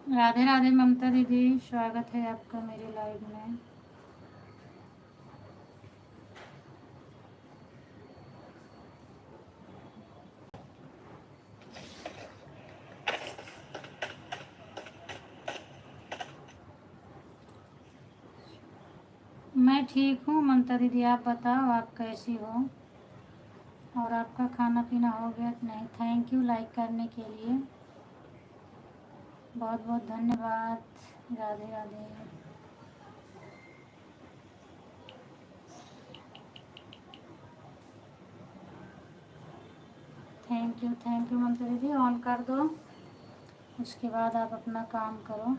राधे राधे ममता दीदी, स्वागत है आपका मेरे लाइव में। मैं ठीक हूँ ममता दीदी, आप बताओ आप कैसी हो और आपका खाना पीना हो गया कि नहीं। थैंक यू लाइक करने के लिए, बहुत बहुत धन्यवाद। राधे राधे। थैंक यू ममता दीदी, ऑन कर दो, उसके बाद आप अपना काम करो।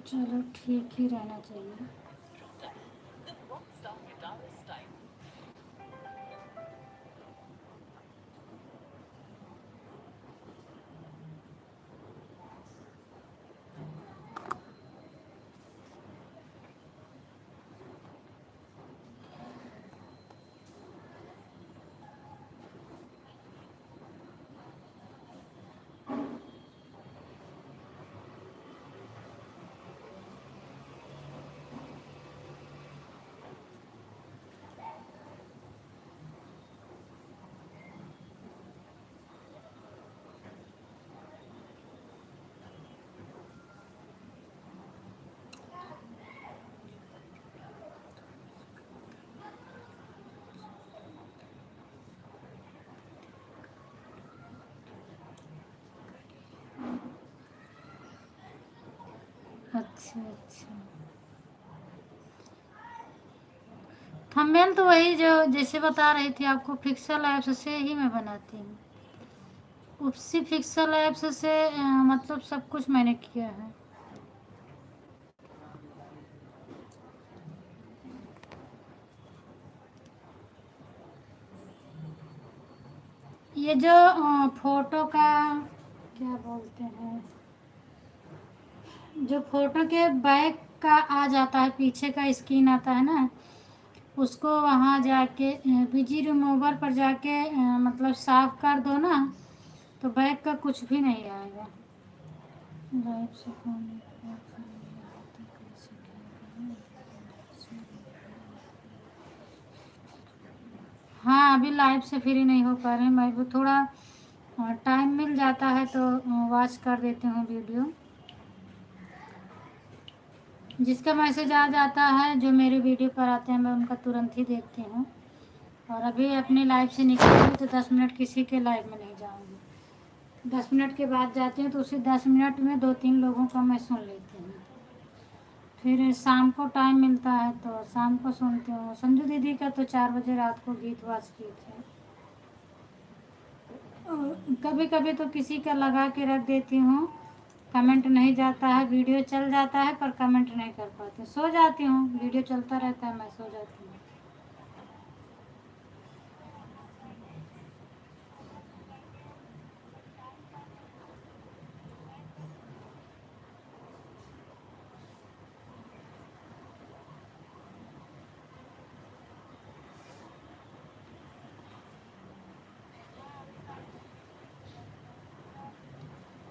चलो ठीक ही रहना चाहिए। अच्छा अच्छा, थंबनेल तो वही जो जैसे बता रही थी आपको, पिक्सल ऐप्स से ही मैं बनाती हूँ। उसी पिक्सल ऐप्स से मतलब सब कुछ मैंने किया है। ये जो फोटो का क्या बोलते हैं, जो फोटो के बैक का आ जाता है, पीछे का स्क्रीन आता है ना, उसको वहाँ जाके बिजी रिमूवर पर जाके मतलब साफ कर दो ना, तो बैक का कुछ भी नहीं आएगा। लाइव से हाँ, अभी लाइव से फ्री नहीं हो पा रहे हैं। मैं भी थोड़ा टाइम मिल जाता है तो वॉच कर देती हूँ वीडियो। जिसका मैसेज आ जाता है, जो मेरे वीडियो पर आते हैं, मैं उनका तुरंत ही देखती हूँ। और अभी अपने लाइव से निकली तो 10 मिनट किसी के लाइव में नहीं जाऊँगी। 10 मिनट के बाद जाती हूँ तो उसी 10 मिनट में 2-3 लोगों का मैं सुन लेती हूँ। फिर शाम को टाइम मिलता है तो शाम को सुनती हूँ। संजू दीदी का तो 4 बजे रात को गीत वाच की थे। कभी कभी तो किसी का लगा के रख देती हूँ, कमेंट नहीं जाता है, वीडियो चल जाता है पर कमेंट नहीं कर पाती, सो जाती हूँ। वीडियो चलता रहता है, मैं सो जाती हूँ।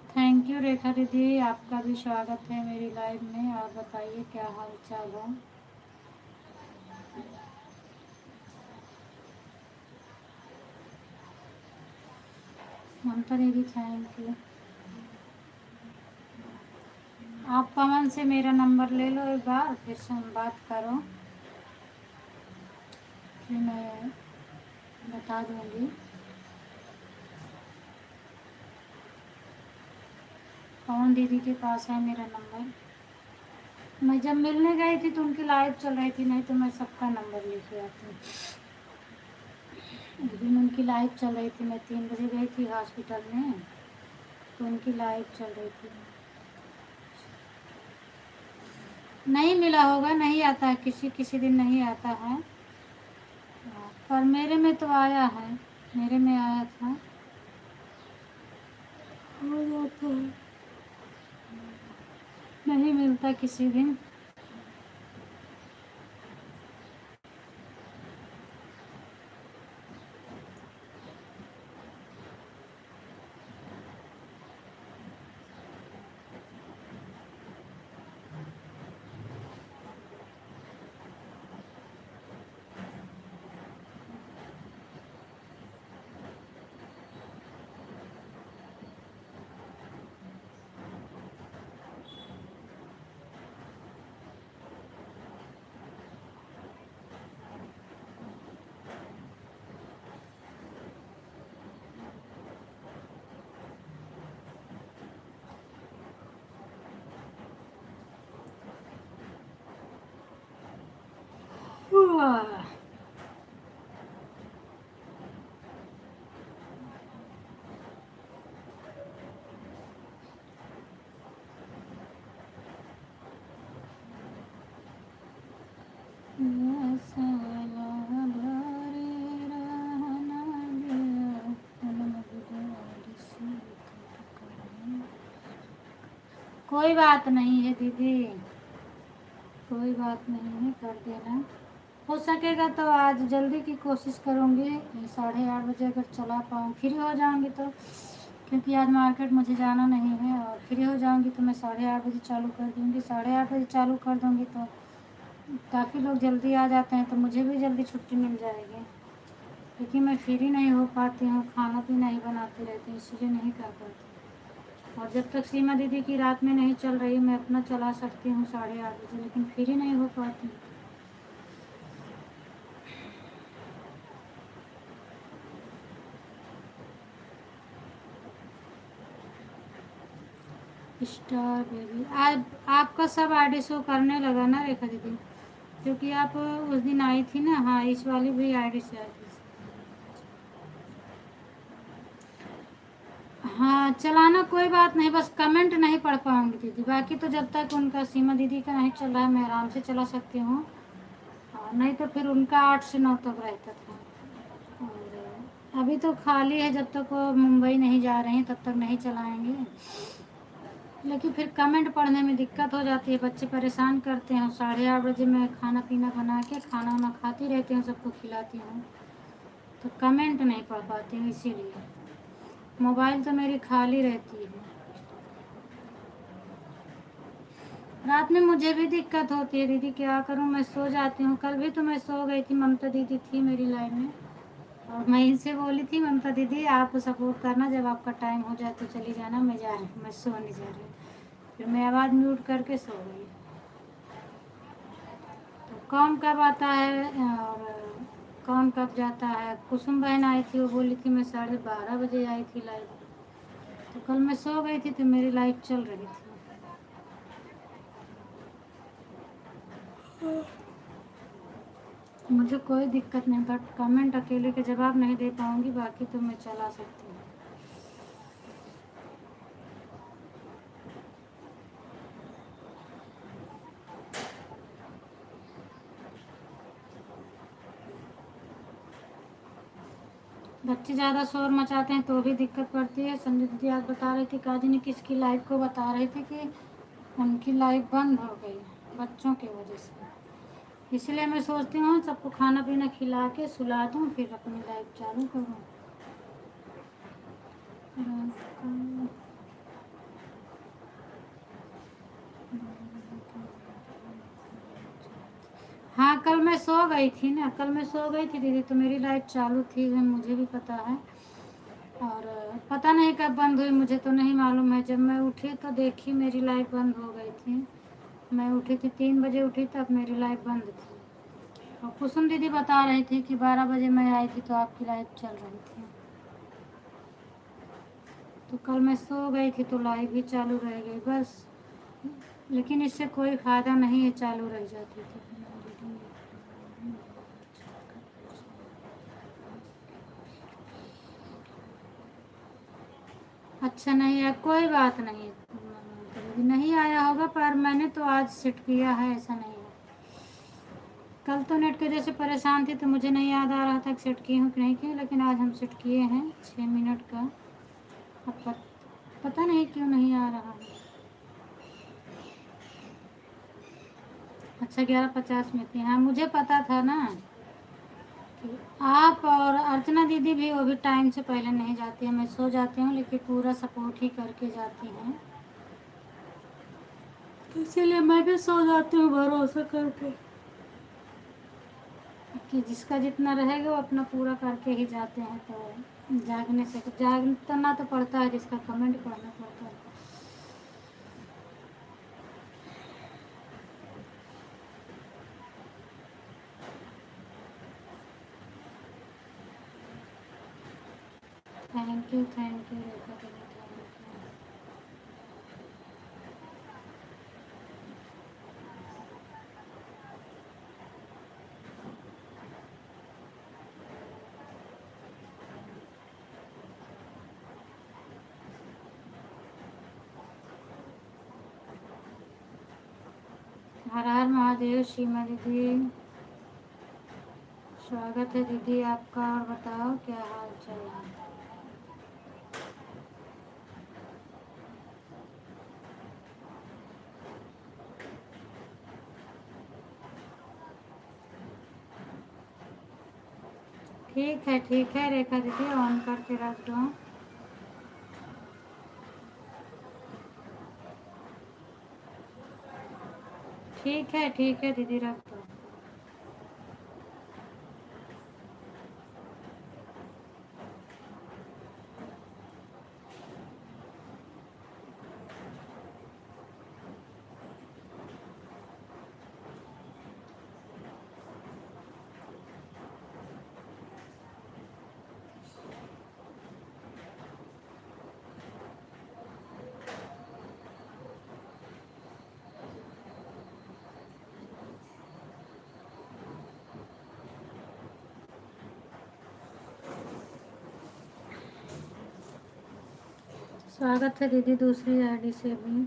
थैंक यू रेखा दीदी, आपका भी स्वागत है मेरी लाइव में। आप बताइए क्या हाल चाल है। ममता दीदी थैंक यू। आप पवन से मेरा नंबर ले लो एक बार, फिर से हम बात करो, फिर मैं बता दूंगी। पवन दीदी के पास है मेरा नंबर। मैं जब मिलने गई थी तो उनकी लाइव चल रही थी, नहीं तो मैं सबका नंबर लेके आती। एक दिन उनकी लाइव चल रही थी, मैं 3 बजे गई थी हॉस्पिटल में, तो उनकी लाइव चल रही थी। नहीं मिला होगा, नहीं आता है, किसी किसी दिन नहीं आता है, पर मेरे में तो आया है, मेरे में आया था। हो जाता है, नहीं मिलता किसी दिन। वाह, कोई बात नहीं है दीदी, कोई बात नहीं है, कर देना। हो सकेगा तो आज जल्दी की कोशिश करूँगी, 8:30 बजे अगर चला पाऊँ, फ्री हो जाऊँगी तो, क्योंकि आज मार्केट मुझे जाना नहीं है, और फ्री हो जाऊँगी तो मैं 8:30 बजे चालू कर दूँगी। 8:30 बजे चालू कर दूँगी तो काफ़ी लोग जल्दी आ जाते हैं, तो मुझे भी जल्दी छुट्टी मिल जाएगी। क्योंकि मैं फ्री नहीं हो पाती हूँ, खाना पीना ही बनाती रहती हूँ, इसलिए नहीं कर पाती। और जब तक सीमा दीदी की रात में नहीं चल रही, मैं अपना चला सकती हूँ 8:30 बजे, लेकिन फ्री नहीं हो पाती। स्टार बेबी, आज आपका सब आईडी शो करने लगा ना रेखा दीदी, क्योंकि आप उस दिन आई थी ना। हाँ, इस वाली भी आईडी से आई थी। हाँ, चलाना कोई बात नहीं, बस कमेंट नहीं पढ़ पाऊंगी दीदी, बाकी तो जब तक उनका सीमा दीदी का नहीं चल रहा है मैं आराम से चला सकती हूँ। नहीं तो फिर उनका 8 से 9 तक रहता था। और अभी तो खाली है, जब तक वो मुंबई नहीं जा रहे हैं तब तक नहीं चलाएंगे। लेकिन फिर कमेंट पढ़ने में दिक्कत हो जाती है, बच्चे परेशान करते हैं। 8:30 बजे मैं खाना पीना बना के खाना वाना खाती रहती हूँ, सबको खिलाती हूँ, तो कमेंट नहीं पढ़ पाती हूँ, इसीलिए मोबाइल तो मेरी खाली रहती है। रात में मुझे भी दिक्कत होती है दीदी, क्या करूँ, मैं सो जाती हूँ। कल भी तो मैं सो गई थी, ममता दीदी थी मेरी लाइफ में, और मैं इनसे बोली थी, ममता दीदी आप सपोर्ट करना, जब आपका टाइम हो जाए तो चली जाना, मैं जा रही हूँ, मैं सोने जा रही हूँ। फिर मैं आवाज़ म्यूट करके सो गई। तो कौन कब आता है और कौन कब जाता है। कुसुम बहन आई थी, वो बोली थी मैं 12:30 बजे आई थी लाइव, तो कल मैं सो गई थी तो मेरी लाइव चल रही थी। मुझे कोई दिक्कत नहीं, बट कमेंट अकेले के जवाब नहीं दे पाऊँगी, बाकी तो मैं चला सकती हूँ। बच्चे ज़्यादा शोर मचाते हैं तो भी दिक्कत पड़ती है। संजय दीदी आज बता रही थी, काजी ने किसकी लाइव को बता रही थी कि उनकी लाइव बंद हो गई बच्चों की वजह से। इसलिए मैं सोचती हूँ सबको खाना पीना खिला के सुला दूँ, फिर अपनी लाइव चालू करूँ। हाँ, कल मैं सो गई थी ना, कल मैं सो गई थी दीदी, तो मेरी लाइट चालू थी, मुझे भी पता है। और पता नहीं कब बंद हुई, मुझे तो नहीं मालूम है। जब मैं उठी तो देखी मेरी लाइट बंद हो गई थी। मैं उठी थी 3 बजे उठी, तब मेरी लाइट बंद थी। और कुसुम दीदी बता रही थी कि 12 बजे मैं आई थी तो आपकी लाइट चल रही थी। तो कल मैं सो गई थी तो लाइट भी चालू रह गई बस। लेकिन इससे कोई फ़ायदा नहीं है, चालू रह जाती थी। अच्छा नहीं है, कोई बात नहीं है, नहीं आया होगा, पर मैंने तो आज सेट किया है, ऐसा नहीं है। कल तो नेट की वजह से परेशान थी तो मुझे नहीं याद आ रहा था कि सेट किए हूँ कि नहीं किए, लेकिन आज हम सेट किए हैं 6 मिनट का। अब पता नहीं क्यों नहीं आ रहा है। अच्छा, 11:50 में थी। हाँ, मुझे पता था ना कि आप और अर्चना दीदी भी, वो भी टाइम से पहले नहीं जाती है। मैं सो जाती हूँ लेकिन पूरा सपोर्ट ही करके जाती हैं, तो इसीलिए मैं भी सो जाती हूँ भरोसा करके कि जिसका जितना रहेगा वो अपना पूरा करके ही जाते हैं। तो जागने से जागना तो पड़ता है, जिसका कमेंट पढ़ना पड़ता है। थैंक यू रेखा दीदी, थैंक यू। हर हर महादेव सीमा दीदी, स्वागत है दीदी आपका। और बताओ क्या हाल चाल है। ठीक है रेखा दीदी, ऑन करके रख दो। ठीक है दीदी, रख दो। स्वागत है दीदी दूसरी आईडी से भी।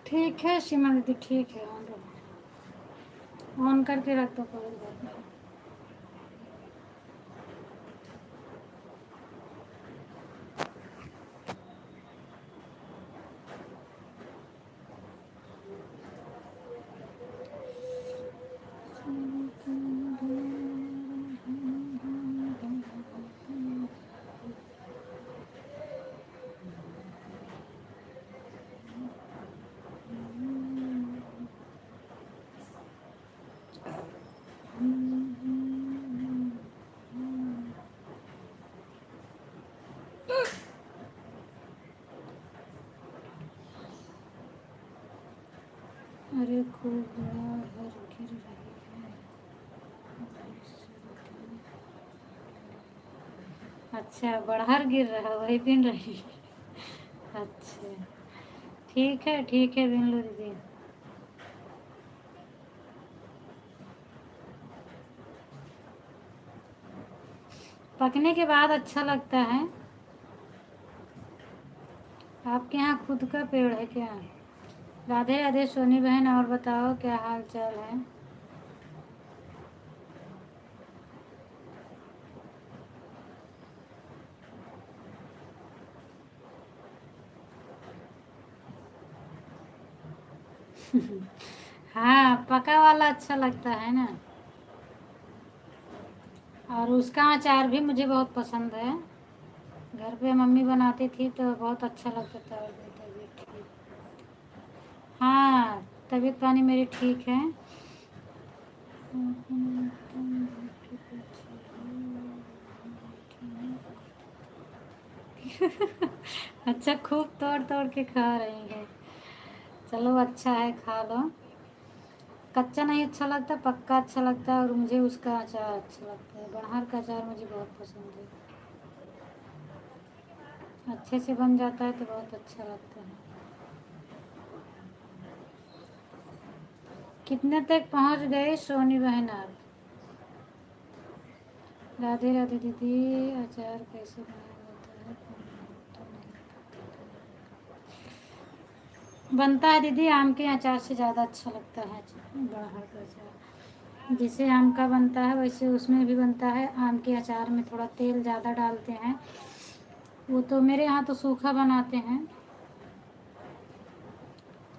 ठीक है सीमा दीदी, ठीक है, ऑन करके रख दो, कोई बात नहीं। अरे खूब बड़ा हर गिर रही है। अच्छा, बड़हर गिर रहा है, वही बिन रही है। अच्छा, ठीक है बिन लो दीदी। पकने के बाद अच्छा लगता है। आपके यहाँ खुद का पेड़ है क्या? राधे राधे सोनी बहन, और बताओ क्या हाल चाल है। हाँ, पका वाला अच्छा लगता है ना। और उसका अचार भी मुझे बहुत पसंद है। घर पे मम्मी बनाती थी तो बहुत अच्छा लगता था। और भी तबीयत ठीक। हाँ, तबीयत पानी मेरी ठीक है। अच्छा, खूब तोड़ तोड़ के खा रही है। चलो अच्छा है, खा लो। कच्चा नहीं अच्छा लगता, पक्का अच्छा लगता है। और मुझे उसका अचार अच्छा लगता है, बड़हर का अचार मुझे बहुत पसंद है। अच्छे से बन जाता है तो बहुत अच्छा लगता है। कितने तक पहुंच गए सोनी बहन आप? राधे राधे दीदी, अचार कैसे बनाया जाता है? बनता है दीदी, आम के अचार से ज़्यादा अच्छा लगता है बड़हर का अचार। जैसे आम का बनता है वैसे उसमें भी बनता है। आम के अचार में थोड़ा तेल ज़्यादा डालते हैं। वो तो मेरे यहाँ तो सूखा बनाते हैं,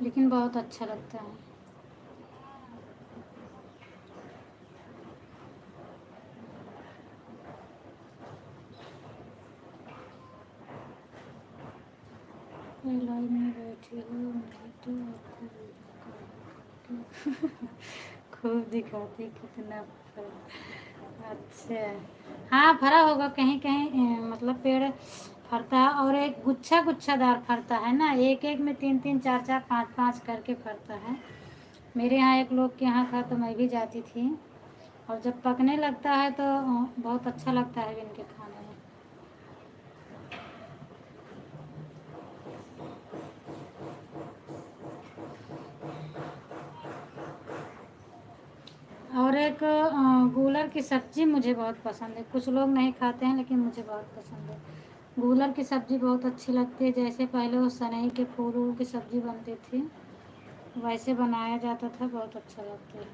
लेकिन बहुत अच्छा लगता है। लाइव में बैठी हो मुझे तो आपको खूब दिखाती कितना फल। अच्छा, हाँ फरा होगा कहीं कहीं, मतलब पेड़ फरता है। और एक गुच्छा गुच्छादार फरता है ना, एक एक में तीन तीन चार चार पाँच पाँच करके फरता है। मेरे यहाँ एक लोग के यहाँ था तो मैं भी जाती थी। और जब पकने लगता है तो बहुत अच्छा लगता है इनके खाने में। और एक गूलर की सब्ज़ी मुझे बहुत पसंद है। कुछ लोग नहीं खाते हैं लेकिन मुझे बहुत पसंद है। गूलर की सब्ज़ी बहुत अच्छी लगती है। जैसे पहले वो सनई के फूल की सब्ज़ी बनती थी वैसे बनाया जाता था, बहुत अच्छा लगता है।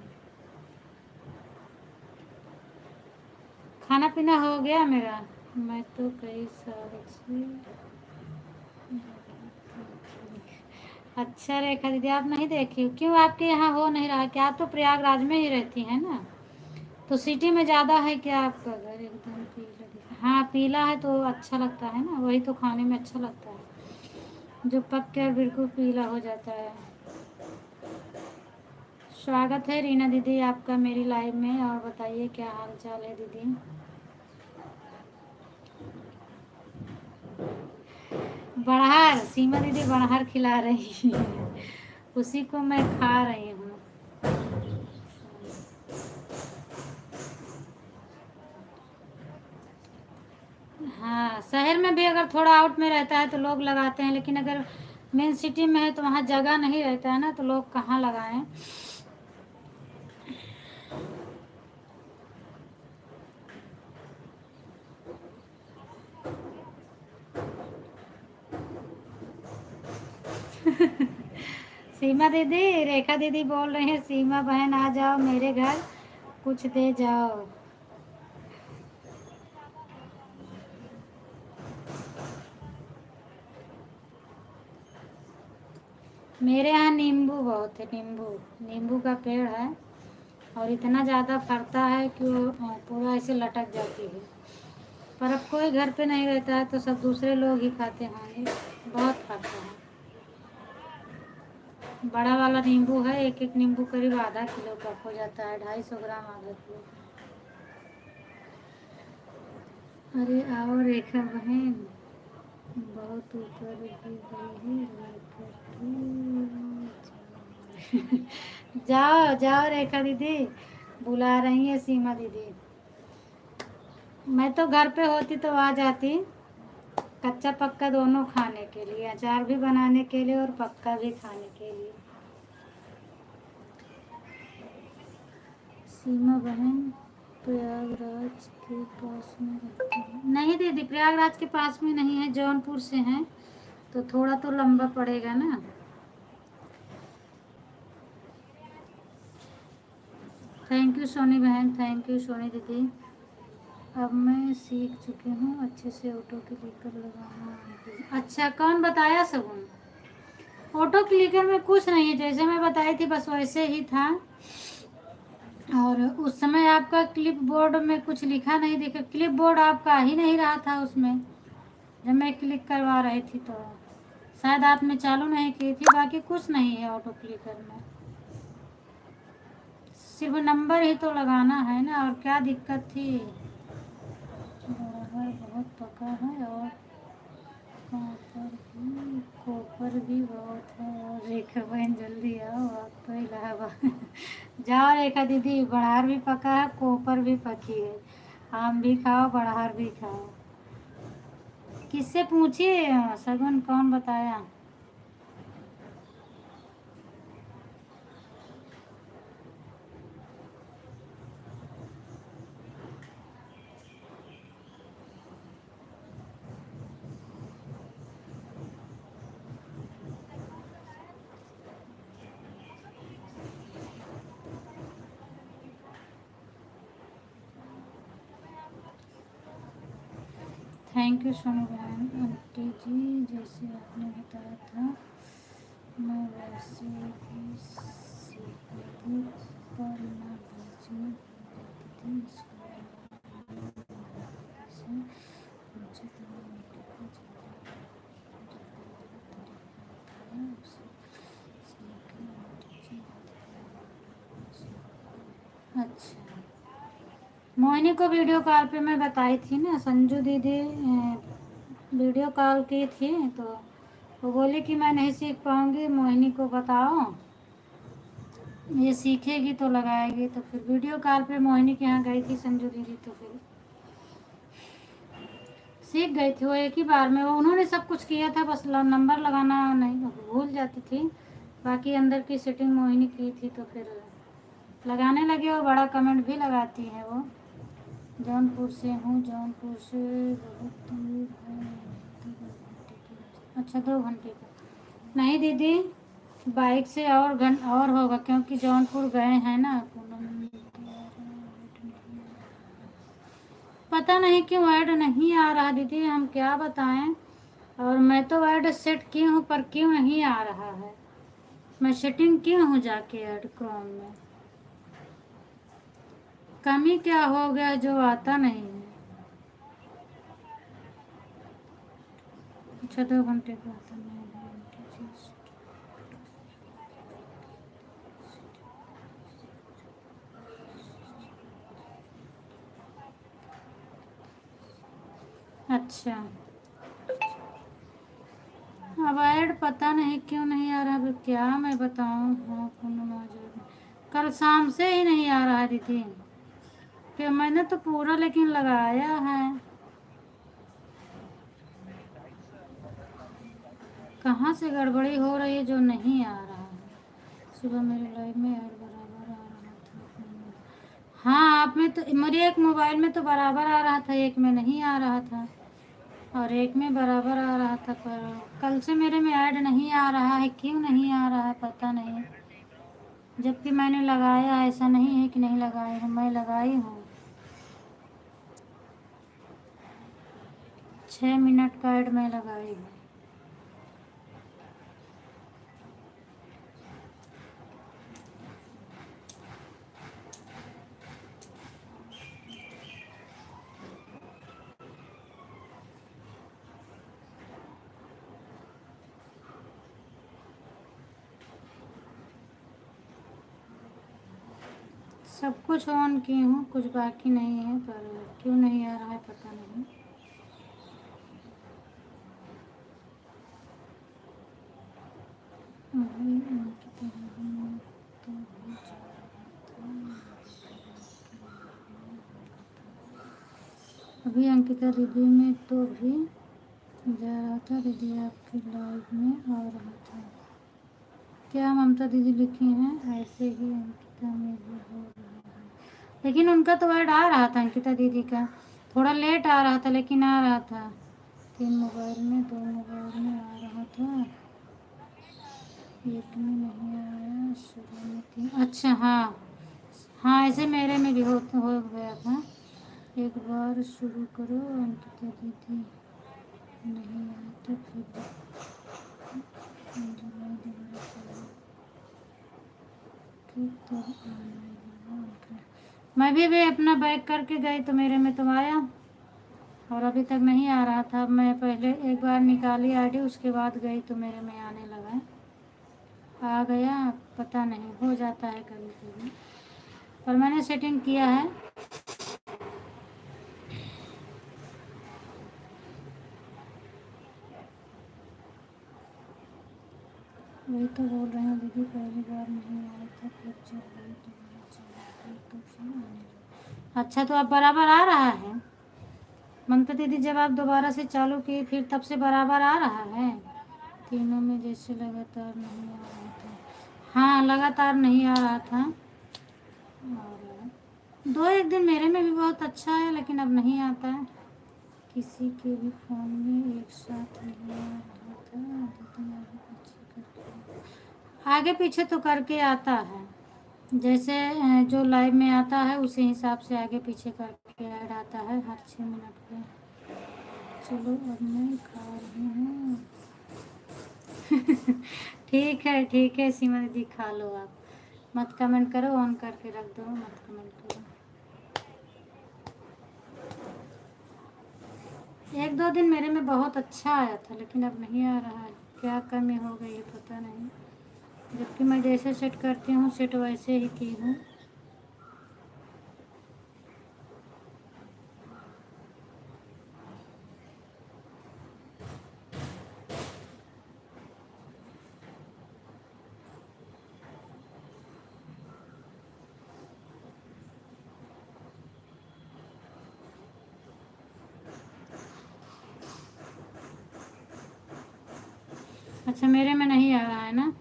खाना पीना हो गया मेरा। मैं तो कई साल से। अच्छा रेखा दीदी आप नहीं देखी, क्यों आपके यहाँ हो नहीं रहा क्या? आप तो प्रयागराज में ही रहती हैं ना, तो सिटी में ज़्यादा है क्या आपका घर? एकदम पीला हाँ पीला है तो अच्छा लगता है ना, वही तो खाने में अच्छा लगता है जो पक कर बिल्कुल पीला हो जाता है। स्वागत है रीना दीदी आपका मेरी लाइव में। और बताइए क्या हाल चाल है दीदी? बड़हर सीमा दीदी बड़हर खिला रही है, उसी को मैं खा रही हूँ। हाँ शहर में भी अगर थोड़ा आउट में रहता है तो लोग लगाते हैं, लेकिन अगर मेन सिटी में है तो वहाँ जगह नहीं रहता है ना, तो लोग कहाँ लगाएं। सीमा दीदी रेखा दीदी बोल रही है सीमा बहन आ जाओ मेरे घर कुछ दे जाओ। मेरे यहाँ नींबू बहुत है, नींबू नींबू का पेड़ है और इतना ज़्यादा फरता है कि वो पूरा ऐसे लटक जाती है। पर अब कोई घर पे नहीं रहता है तो सब दूसरे लोग ही खाते होंगे। बहुत फरता है। बड़ा वाला नींबू है, एक एक नींबू करीब आधा किलो का हो जाता है, 250 ग्राम आधा किलो। अरे आओ रेखा बहन बहुत ऊपर गिर गई है जाओ जाओ रेखा दीदी बुला रही है सीमा दीदी। मैं तो घर पे होती तो आ जाती, कच्चा पक्का दोनों खाने के लिए, अचार भी बनाने के लिए और पक्का भी खाने के लिए। सीमा बहन प्रयागराज के पास में रहती है? नहीं दीदी प्रयागराज के पास में नहीं है, जौनपुर से हैं तो थोड़ा तो लंबा पड़ेगा ना। थैंक यू सोनी बहन, थैंक यू सोनी दीदी। अब मैं सीख चुकी हूँ अच्छे से ऑटो क्लिकर लगाना। अच्छा कौन बताया सगुन? ऑटो क्लिकर में कुछ नहीं है, जैसे मैं बताई थी बस वैसे ही था। और उस समय आपका क्लिप बोर्ड में कुछ लिखा नहीं दिखा, क्लिप बोर्ड आपका ही नहीं रहा था उसमें जब मैं क्लिक करवा रही थी, तो शायद आपने चालू नहीं की थी। बाकी कुछ नहीं है ऑटो क्लिकर में, सिर्फ नंबर ही तो लगाना है ना। और क्या दिक्कत थी? बराबर बहुत पका है और कोपर भी बहुत है। और रेखा बहन जल्दी आओ आप तो इलाहाबाद जाओ रेखा दीदी, बड़हार भी पका है कोपर भी पकी है, आम भी खाओ बड़हार भी खाओ। किससे पूछिए सगुन कौन बताया? थैंक यू सोनू बहन। आंटी जी जैसे आपने बताया था मैं वैसे ही सीखी पर मैं बच्ची थी इसलिए मुझे तैयारी का अच्छा मोहिनी को वीडियो कॉल पे मैं बताई थी ना, संजू दीदी वीडियो कॉल की थी तो वो बोली कि मैं नहीं सीख पाऊँगी, मोहिनी को बताओ ये सीखेगी तो लगाएगी। तो फिर वीडियो कॉल पे मोहिनी के यहाँ गई थी संजू दीदी, तो फिर सीख गई थी वो एक ही बार में। वो उन्होंने सब कुछ किया था, बस नंबर लगाना नहीं भूल जाती थी, बाकी अंदर की सेटिंग मोहिनी की थी तो फिर लगाने लगी और बड़ा कमेंट भी लगाती है वो। जौनपुर से हूँ, जौनपुर से बहुत दूर है। अच्छा 2 घंटे का। नहीं दीदी, बाइक से और होगा, क्योंकि जौनपुर गए हैं ना। पता नहीं क्यों ऐड नहीं आ रहा दीदी, हम क्या बताएं। और मैं तो ऐड सेट की हूँ, पर क्यों नहीं आ रहा है। मैं सेटिंग की हूँ जाके ऐड क्रोम में। कमी क्या हो गया जो आता नहीं है। अच्छा 2 घंटे का आता नहीं है। अच्छा, अब ऐड पता नहीं क्यों नहीं आ रहा। अब क्या मैं बताऊँ। हाँ पूनम आ जाएगी। कल शाम से ही नहीं आ रहा है दीदी। कि मैंने तो पूरा लेकिन लगाया है। कहाँ से गड़बड़ी हो रही है जो नहीं आ रहा है। सुबह मेरे लाइव में ऐड बराबर आ रहा था। हाँ आप में तो, मेरे एक मोबाइल में तो बराबर आ रहा था, एक में नहीं आ रहा था। और एक में बराबर आ रहा था, पर कल से मेरे में ऐड नहीं आ रहा है। क्यों नहीं आ रहा है पता नहीं। जबकि मैंने लगाया, ऐसा नहीं है कि नहीं लगाई हूँ, मैं लगाई हूँ। 6 मिनट का ऐड मैं लगाई हूँ। सब कुछ ऑन की हूँ, कुछ बाकी नहीं है, पर क्यों नहीं आ रहा है पता नहीं। अभी अंकिता दीदी में तो भी जा रहा था, दीदी आपके लाइव में आ रहा था। क्या ममता दीदी लिखी हैं, ऐसे ही अंकिता में भी हो रहा है। लेकिन उनका तो ऐड आ रहा था, अंकिता दीदी का थोड़ा लेट आ रहा था, लेकिन आ रहा था। 3 मोबाइल में, 2 मोबाइल में आ रहा था, एक में नहीं आया। शुरू में 3। अच्छा हाँ हाँ, ऐसे मेरे में भी हो गया था। एक बार शुरू करो अंकिता दीदी, नहीं आया तो फिर जुलाई दोबारा करो, फिर तो आने लगा। मैं भी अपना बैक करके गई तो मेरे में तो आया, और अभी तक नहीं आ रहा था। मैं पहले एक बार निकाली आईडी, उसके बाद गई तो मेरे में आने लगा, आ गया। पता नहीं, हो जाता है कभी कभी, पर मैंने सेटिंग किया है। वही तो बोल रहे हैं दीदी, पहली बार नहीं आया था, फिर जब वही दोबारा चला गया तो फिर आने लगा। अच्छा तो अब बराबर आ रहा है ममता दीदी, जब आप दोबारा से चालू किए फिर तब से बराबर आ रहा है। तीनों में जैसे लगातार नहीं आ रहा था। हाँ लगातार नहीं आ रहा था, और 2 एक दिन मेरे में भी बहुत अच्छा है, लेकिन अब नहीं आता है। किसी के भी फ़ोन में एक साथ नहीं आ रहा था, दीदी आगे पीछे तो करके आता है। जैसे जो लाइव में आता है उसी हिसाब से आगे पीछे करके ऐड आता है हर 6 मिनट पे। चलो अब मैं खा रही हूँ। ठीक है सीमा दीदी, खा लो आप। मत कमेंट करो, ऑन करके रख दो, मत कमेंट करो। 1 2 दिन मेरे में बहुत अच्छा आया था, लेकिन अब नहीं आ रहा है। क्या कमी हो गई है पता नहीं। जबकि मैं जैसे सेट करती हूँ सेट वैसे ही की हूँ। अच्छा मेरे में नहीं आ रहा है ना।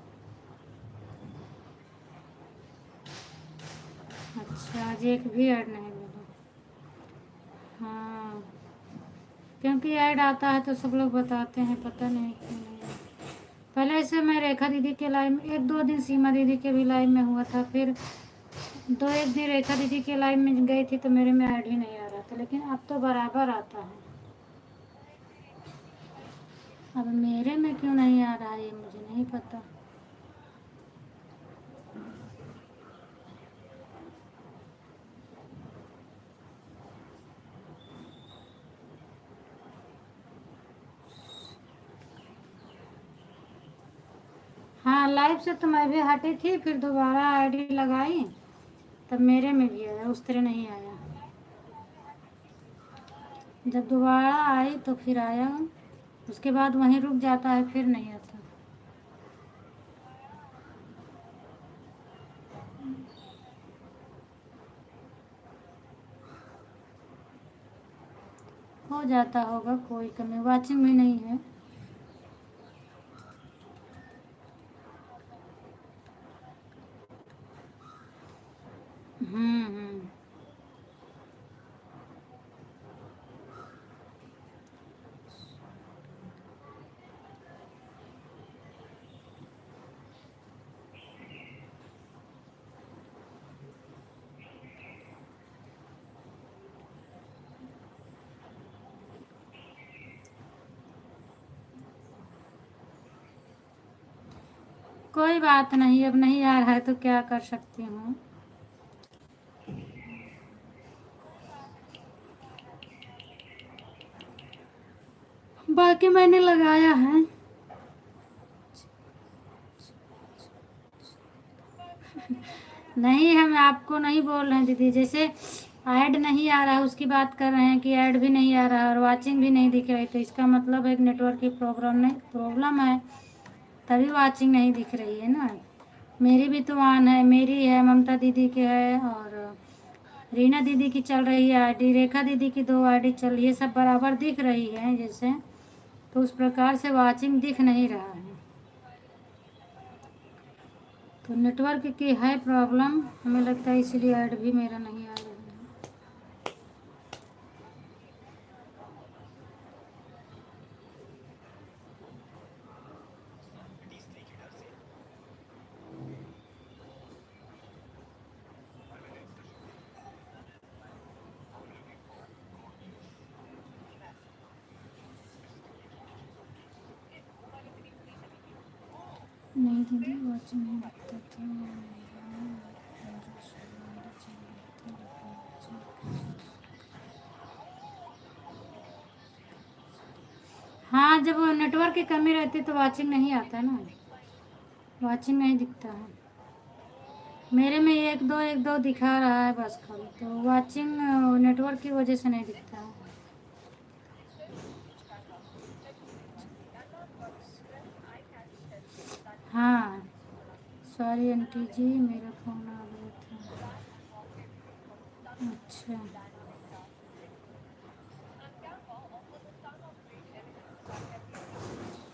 आज एक भी ऐड नहीं मिला। हाँ, क्योंकि ऐड आता है तो सब लोग बताते हैं, पता नहीं क्यों नहीं आता। पहले से मैं रेखा दीदी के लाइव में, एक दो दिन सीमा दीदी के भी लाइव में हुआ था, फिर दो एक दिन रेखा दीदी के लाइव में गई थी तो मेरे में ऐड ही नहीं आ रहा था, लेकिन अब तो बराबर आता है। अब मेरे में क्यों नहीं आ रहा है ये मुझे नहीं पता। हाँ, लाइव से तो मैं भी हटी थी, फिर दोबारा आईडी लगाई तब मेरे में भी आया, उस तरह नहीं आया। जब दोबारा आई तो फिर आया, उसके बाद वहीं रुक जाता है, फिर नहीं आता। हो जाता होगा, कोई कमी, वाचिंग भी नहीं है। हम्म। कोई बात नहीं, अब नहीं आ रहा है तो क्या कर सकती हूँ। बाकी मैंने लगाया है। नहीं, हम आपको नहीं बोल रहे हैं दीदी, जैसे ऐड नहीं आ रहा है उसकी बात कर रहे हैं कि ऐड भी नहीं आ रहा है और वाचिंग भी नहीं दिख रही, तो इसका मतलब एक नेटवर्क की प्रॉब्लम है, तभी वाचिंग नहीं दिख रही है ना। मेरी भी तो ऑन है, मेरी है, ममता दीदी की है, और रीना दीदी की चल रही है आईडी, रेखा दीदी की दो आईडी चल रही है, सब बराबर दिख रही है जैसे, तो उस प्रकार से वाचिंग दिख नहीं रहा है। तो नेटवर्क की है प्रॉब्लम, हमें लगता है, इसीलिए ऐड भी मेरा नहीं आ रहा है। नहीं दीदी, वाचिंग नहीं दिखता था। हाँ, जब नेटवर्क की कमी रहती है तो वाचिंग नहीं आता है ना, वाचिंग नहीं दिखता है। मेरे में एक दो दिखा रहा है बस खाली, तो वाचिंग नेटवर्क की वजह से नहीं दिखता है। हाँ, सॉरी आंटी जी, मेरा फ़ोन आ गया था। अच्छा,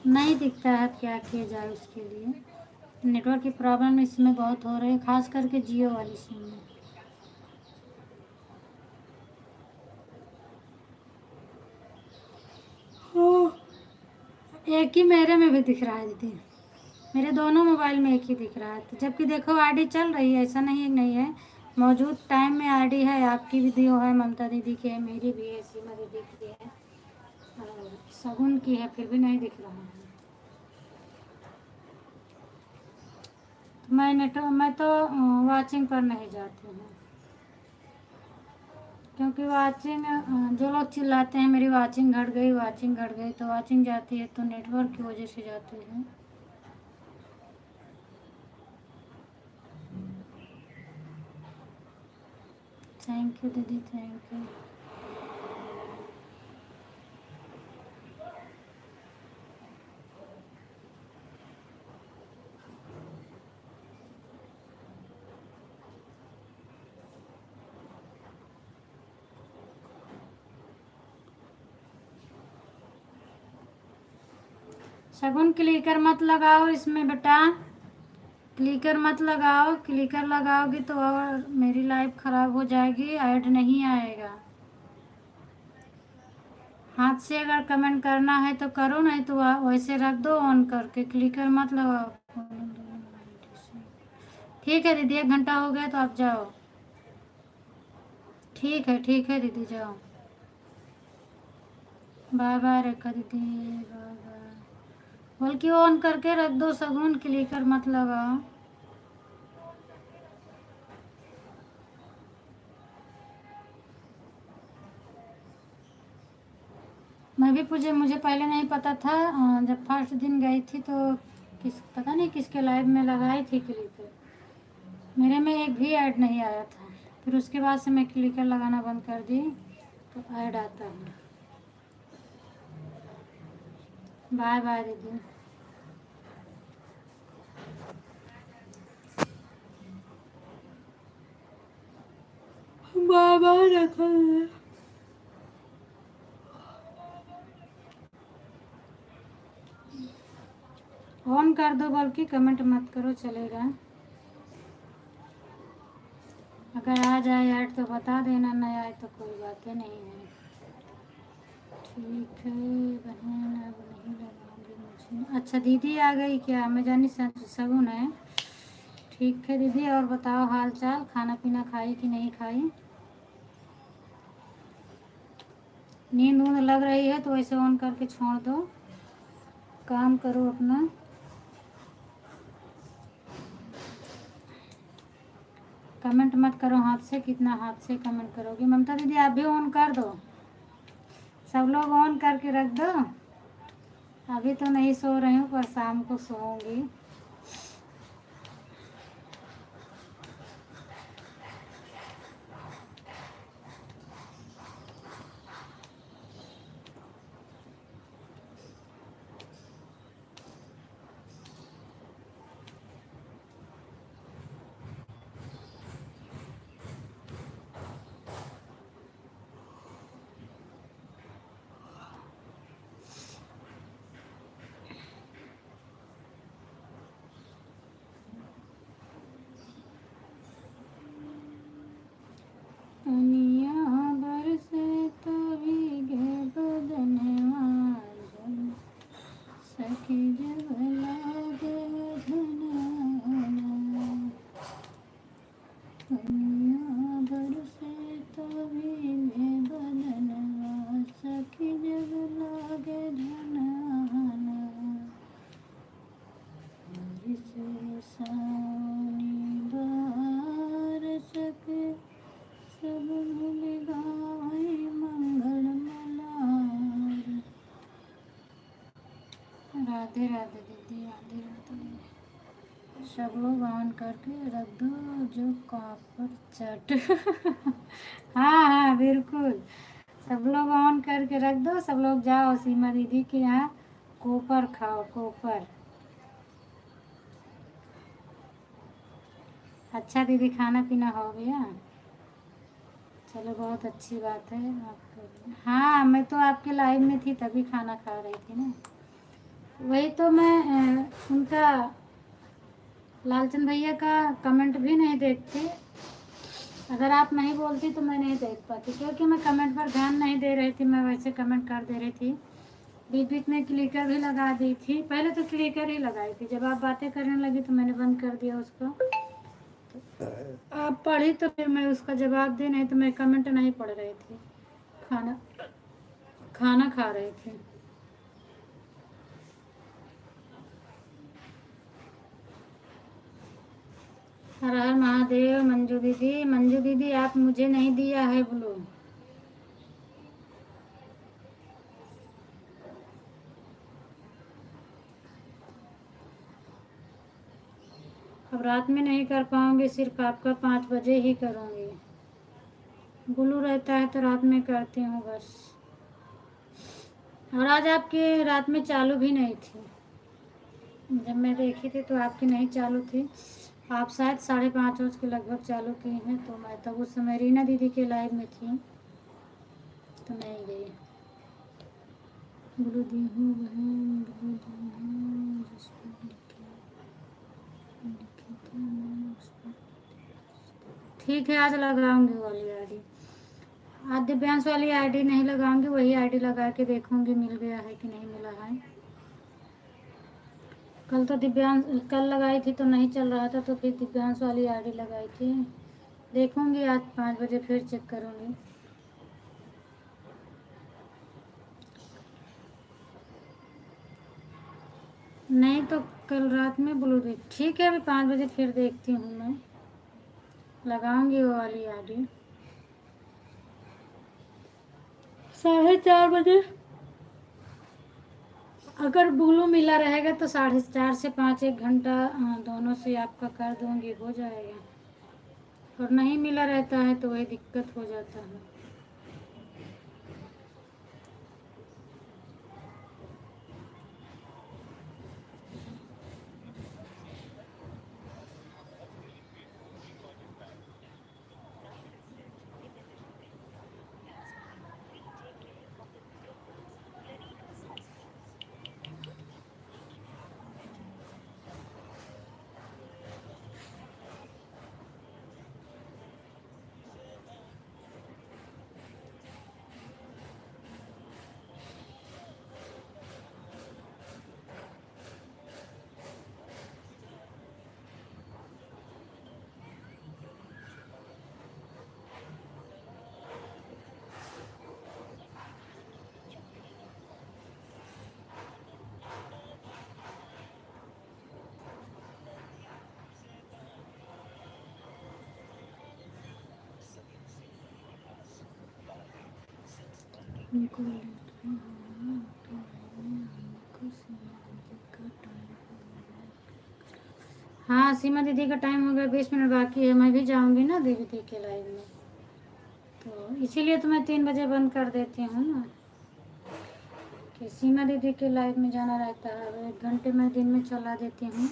नहीं दिखता है, क्या किया जाए उसके लिए। नेटवर्क की प्रॉब्लम इसमें बहुत हो रही है, खास करके जियो वाली सिम में। हाँ, एक ही मेरे में भी दिख रहा है दीदी, मेरे दोनों मोबाइल में एक ही दिख रहा है, तो जबकि देखो आईडी चल रही है, ऐसा नहीं है, मौजूद टाइम में आईडी है, आपकी भी दियो है, ममता दीदी की है, मेरी भी है, सीमा दीदी की है, और शगुन की है, फिर भी नहीं दिख रहा है। तो मैं तो वाचिंग पर नहीं जाती हूँ, क्योंकि वाचिंग, जो लोग चिल्लाते हैं मेरी वाचिंग घट गई, वाचिंग घट गई, तो वाचिंग जाती है तो नेटवर्क की वजह से जाती है। थैंक यू दीदी, थैंक यू। शगुन क्लिकर मत लगाओ इसमें बेटा, क्लिकर मत लगाओ, क्लिकर लगाओगी तो और मेरी लाइफ ख़राब हो जाएगी, ऐड नहीं आएगा। हाथ से अगर कमेंट करना है तो करो, नहीं तो वैसे रख दो ऑन करके, क्लिकर मत लगाओ। ठीक है दीदी, 1 घंटा हो गया तो आप जाओ। ठीक है दीदी, जाओ। बाय बाय रेखा दीदी, बाय बाय। बल्कि ऑन करके रख दो सगुन, क्लिकर मत लगाओ। मैं भी मुझे पहले नहीं पता था। जब फर्स्ट दिन गई थी तो पता नहीं किसके लाइव में लगाई थी क्लिकर, मेरे में एक भी ऐड नहीं आया था। फिर उसके बाद से मैं क्लिकर लगाना बंद कर दी तो ऐड आता है। बाय बाय दीदी। बाय बाय रखो। ऑन कर दो, बल्कि कमेंट मत करो, चलेगा। अगर आ जाए ऐड तो बता देना, नहीं आए तो कोई बात ही नहीं है। ठीक है बहन, अब नहीं लगाऊंगी मुझे। अच्छा दीदी आ गई क्या? मैं जानी सगुन है। ठीक है दीदी, और बताओ हाल चाल, खाना पीना खाई कि नहीं खाई? नींद ऊँद लग रही है तो ऐसे ऑन करके छोड़ दो, काम करो अपना। कमेंट मत करो हाथ से, कितना हाथ से कमेंट करोगी? ममता दीदी आप भी ऑन कर दो, सब लोग ऑन करके रख दो। अभी तो नहीं सो रही हूँ, पर शाम को सोऊंगी। अनिया बरसे तो भीगे बदनवा, सखी जब लागे धनवाना। अनिया बरसे तो भीगे बदनवा, सखी जब लागे धनवाना। बरसे सावनी बहार, सके सब भूल गाए मंगल मलार। राधे राधे दीदी, राधे राधे। सब लोग ऑन करके रख दो जो कॉपर चट। हाँ हाँ बिल्कुल, सब लोग ऑन करके रख दो, सब लोग जाओ सीमा दीदी के यहाँ कोपर खाओ, कोपर। अच्छा दीदी, खाना पीना हो गया? चलो बहुत अच्छी बात है आपको। हाँ मैं तो आपके लाइव में थी, तभी खाना खा रही थी ना। वही तो मैं उनका लालचंद भैया का कमेंट भी नहीं देखती। अगर आप नहीं बोलती तो मैं नहीं देख पाती, क्योंकि मैं कमेंट पर ध्यान नहीं दे रही थी, मैं वैसे कमेंट कर दे रही थी। बीच बीच में क्लिकर भी लगा दी थी, पहले तो क्लिकर ही लगाई थी, जब आप बातें करने लगी तो मैंने बंद कर दिया उसको। आप पढ़ी तो फिर मैं उसका जवाब दी, नहीं तो मैं कमेंट नहीं पढ़ रही थी, खाना खाना खा रही थी। हर हर महादेव। मंजू दीदी आप मुझे नहीं दिया है ब्लू। अब रात में नहीं कर पाऊंगी, सिर्फ आपका 5 बजे ही करूंगी। ब्लू रहता है तो रात में करती हूँ बस। और आज आपकी रात में चालू भी नहीं थी, जब मैं देखी थी तो आपकी नहीं चालू थी। आप शायद 5:30 के लगभग चालू की हैं, तो मैं तब उस समय रीना दीदी के लाइव में थी तो नहीं गई। ब्लू दी हूँ बहन, ब्लू दी हूँ जिसमें लिखे ठीक है, आज लगाऊंगी वो वाली आईडी। आज दिव्यांश वाली आईडी नहीं लगाऊंगी, वही आईडी लगा के देखूंगी मिल गया है कि नहीं मिला है। कल तो दिव्यांश कल लगाई थी तो नहीं चल रहा था, तो फिर दिव्यांश वाली आईडी लगाई थी। देखूंगी आज 5 बजे फिर चेक करूंगी। नहीं तो कल रात में ब्लू देख, ठीक है अभी 5 बजे फिर देखती हूँ, मैं लगाऊंगी वो वाली आईडी 4:30 बजे। अगर ब्लू मिला रहेगा तो 4:30 से 5 एक घंटा दोनों से आपका कर दूंगी, हो जाएगा। और नहीं मिला रहता है तो वही दिक्कत हो जाता है। हाँ सीमा दीदी का टाइम हो गया, 20 मिनट बाकी है। मैं भी जाऊंगी ना दीदी के लाइव में, तो इसीलिए तो मैं 3 बजे बंद कर देती हूँ ना, कि सीमा दीदी के लाइव में जाना रहता है। 1 घंटे मैं दिन में चला देती हूँ,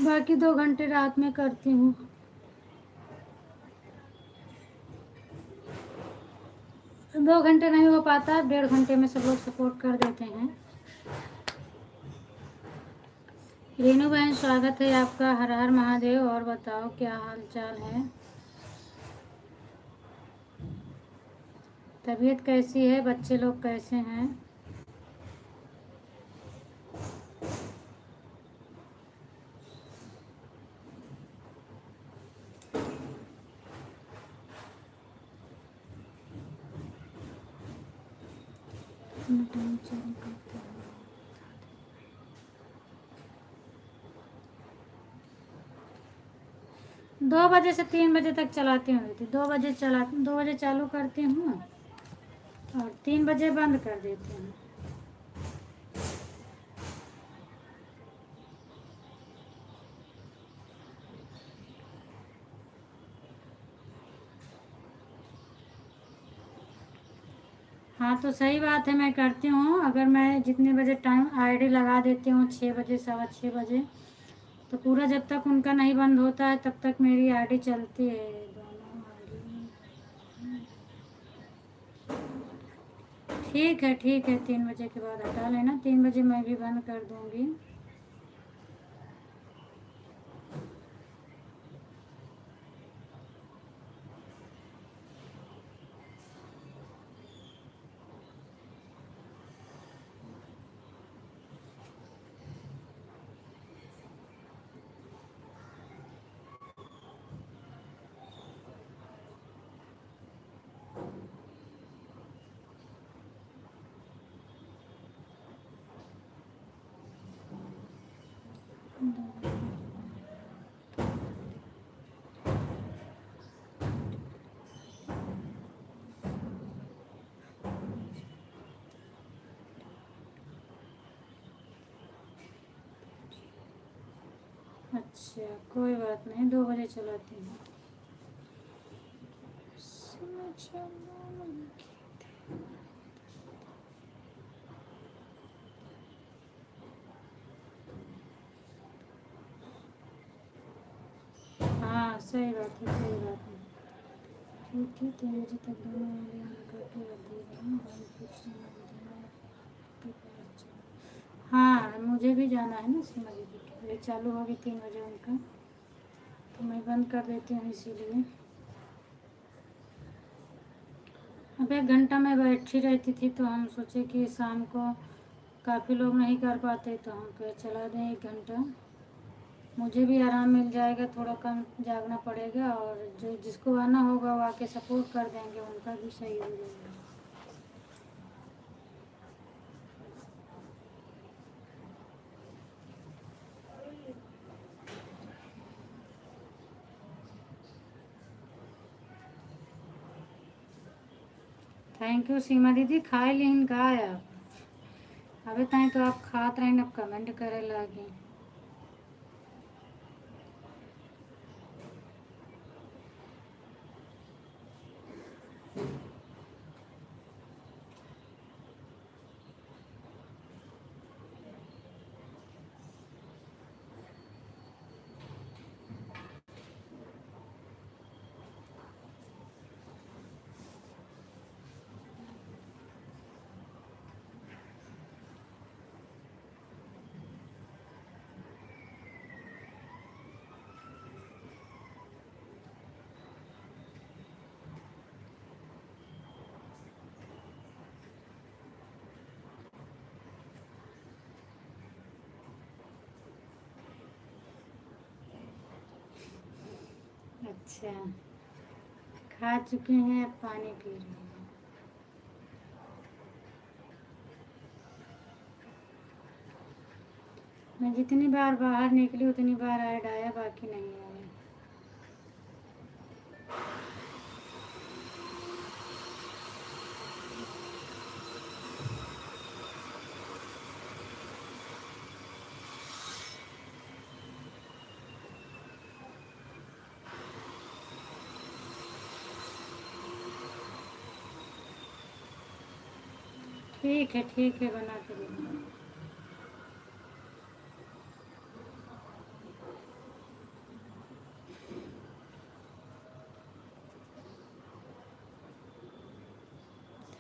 बाकी 2 घंटे रात में करती हूँ। 2 घंटे नहीं हो पाता, 1.5 घंटे में सब लोग सपोर्ट कर देते हैं। रेनू बहन स्वागत है आपका, हर हर महादेव। और बताओ क्या हाल चाल है, तबीयत कैसी है, बच्चे लोग कैसे हैं? टाइम चेक करते हैं। 2 बजे से 3 बजे तक चलाती हूँ दीदी। 2 बजे चालू करती हूँ और 3 बजे बंद कर देती हूँ। हाँ तो सही बात है, मैं करती हूँ। अगर मैं जितने बजे टाइम आईडी लगा देती हूँ 6 बजे 6:15 बजे, तो पूरा जब तक उनका नहीं बंद होता है तब तक मेरी आईडी चलती है। दोनों आईडी ठीक है 3 बजे के बाद हटा लेना। 3 बजे मैं भी बंद कर दूँगी। अच्छा कोई बात नहीं, 2 बजे चलाती हूँ। हाँ सही बात है, सही बात है। ठीक है 3 बजे तक दोनों वाले ऑन करके रख दिए। हाँ मुझे भी जाना है ना सीमा दीदी के लिए, चालू होगी 3 बजे उनका। तो मैं बंद कर देती हूँ इसीलिए। अब 1 घंटा मैं बैठी रहती थी तो हम सोचे कि शाम को काफ़ी लोग नहीं कर पाते तो हम कहे चला दें 1 घंटा, मुझे भी आराम मिल जाएगा, थोड़ा कम जागना पड़ेगा और जो जिसको आना होगा वो आके सपोर्ट कर देंगे, उनका भी सही हो जाएगा। थैंक यू सीमा दीदी, खाए लेकिन का है आप अभी तक तो आप खात रहे अब कमेंट करे लगी। अच्छा, खा चुके हैं, अब पानी पी रहे हैं। मैं जितनी बार बाहर निकली उतनी बार ऐड आया, बाकी नहीं आया। ठीक है, बना के देना।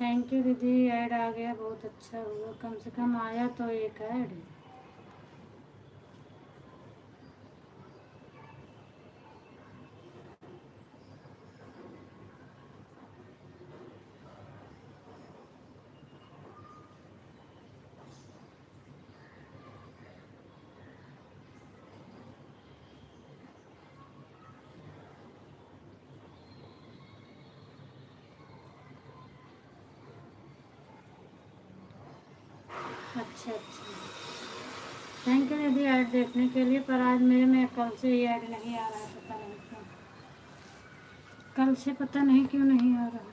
थैंक यू दीदी, ऐड आ गया, बहुत अच्छा हुआ, कम से कम आया तो एक ऐड। अच्छा, थैंक यू दीदी ऐड देखने के लिए, पर आज मेरे में कल से ही ऐड नहीं आ रहा है, पता नहीं क्यों, कल से पता नहीं क्यों नहीं आ रहा है।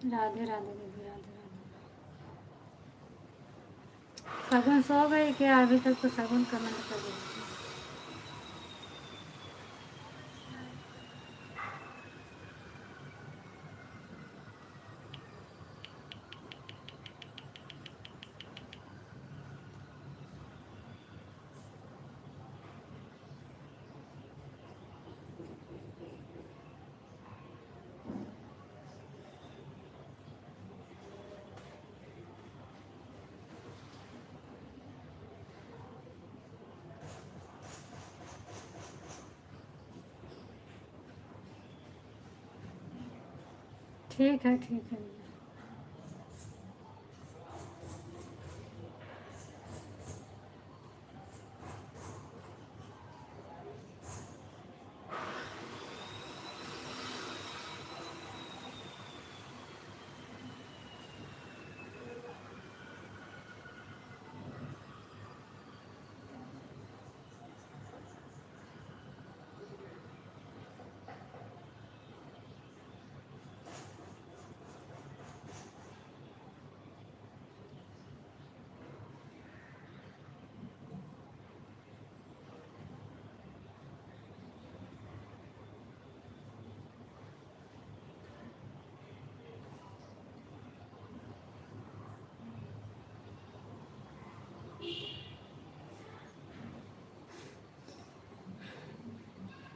राधे राधे दीदी, राधे राधे। सगुन सो गई क्या? अभी तक तो सगुन कमेंट कर रही थी। ठीक है।